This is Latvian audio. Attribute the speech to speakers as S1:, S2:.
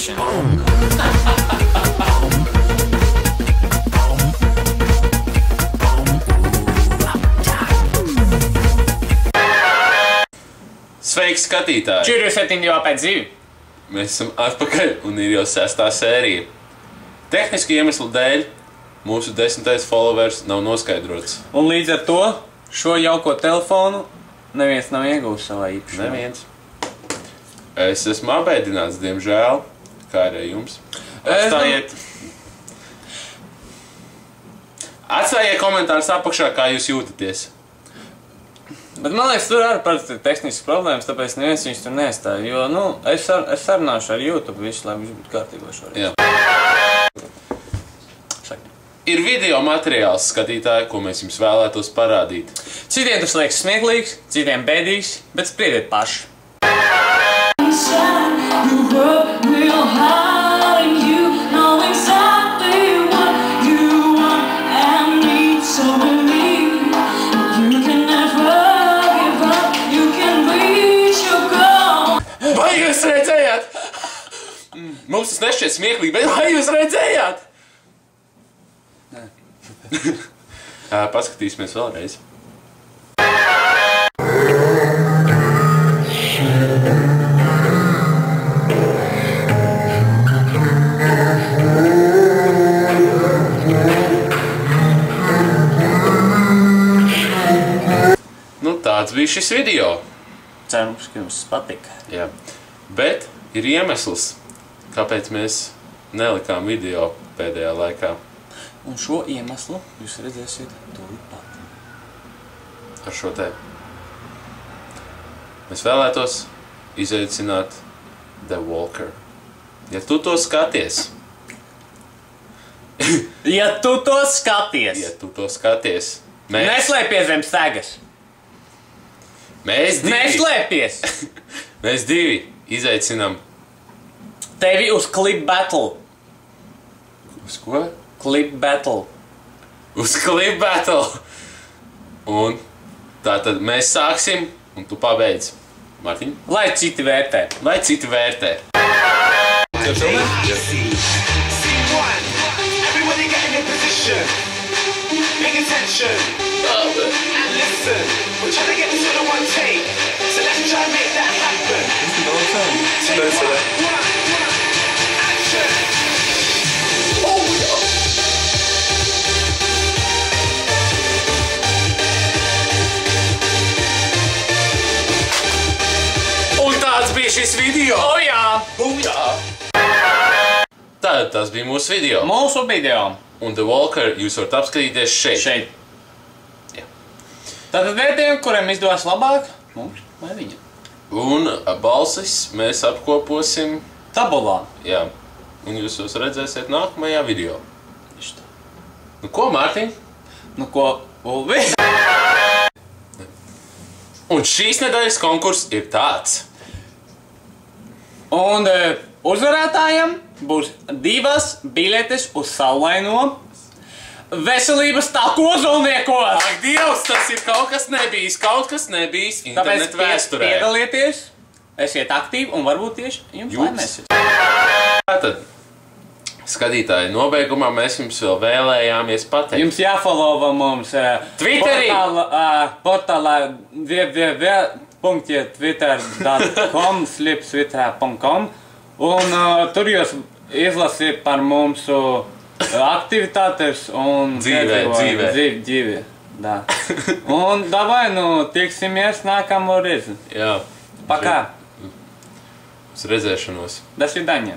S1: action.
S2: Sveiki, skatītāji!
S1: 47 jau pēc dzīvi.
S2: Mēs esam atpakaļ un ir jau 6. sērija. Tehnisku iemeslu dēļ mūsu 10. followers nav noskaidrots.
S1: Un līdz ar to šo jauko telefonu neviens nav iegūst savā īpašumā.
S2: Neviens. Es esmu apbēdināts, diemžēl. Kā arī jums? Atstājiet komentārus apakšā, kā jūs jūtaties.
S1: Bet man liekas, tur arī parasti ir tehniskas problēmas, tāpēc neviens viņus tur neatstāja. Jo, nu, es sarunāšu ar YouTube visu, lai viņš būtu kārtībā šoreiz.
S2: Jā. Ir video materiāls, skatītāji, ko mēs jums vēlētos parādīt.
S1: Citiem tas liekas smieklīgs, citiem bēdīgs, bet spriediet paši.
S2: Vai jūs redzējāt? Mums tas nešķiet smieklīgi, bet vai jūs redzējāt? Nē. Paskatīsimies vēlreiz. Nu, tāds bija šis video.
S1: Cerams, ka jums patika.
S2: Jā. Bet ir iemesls, kāpēc mēs nelikām video pēdējā laikā.
S1: Un šo iemeslu jūs redzēsiet tūlīt pat.
S2: Ar šo te. Mēs vēlētos izaicināt The Walker. Ja tu to skaties.
S1: Ja tu to skaties.
S2: Ja tu to skaties.
S1: Neslēpies zem stegas.
S2: Mēs divi.
S1: Neslēpies.
S2: Mēs divi izaicinām.
S1: Tevi uz Clip Battle.
S2: Uz ko?
S1: Clip Battle.
S2: Uz Clip Battle. Un tātad mēs sāksim, un tu pabeidz. Mārtiņ?
S1: Lai citi vērtē.
S2: Lai citi vērtē. Un tāds bija šis video.
S1: O jā!
S2: Tātad tas bija mūsu video.
S1: Mūsu video.
S2: Un The Walker jūs varat apskatīties šeit.
S1: Šeit.
S2: Jā.
S1: Tātad vērtējumi, kuriem izdevās labāk, mums vai viņam.
S2: Un balsis mēs apkoposim.
S1: Tabulā.
S2: Jā. Un jūs tos redzēsiet nākamajā video.
S1: Tieši tā.
S2: Nu ko, Mārtiņ?
S1: Nu ko, Ulvi?
S2: Un šīs nedēļas konkurss ir tāds.
S1: Un uzvarētājam būs 2 biļetes uz saulaino veselības taku ozolniekos.
S2: Ak, Dievs, tas ir kaut kas nebijis
S1: Tāpēc
S2: internetu vēsturē.
S1: piedalieties, esiet aktīvi un varbūt tieši jums laimēsies.
S2: Tātad, skatītāji, nobeigumā mēs jums vēl vēlējāmies pateikt.
S1: Jums jāfollowa mums
S2: Twitterī.
S1: portālā www.twitter.com/twitter.com un tur jūs izlasiet par mums aktivitātes un dzīve. Da. Un davai, nu, tiksimies nākamo reizi.
S2: Jā.
S1: Пока.
S2: Uz redzēšanos.
S1: До свидания.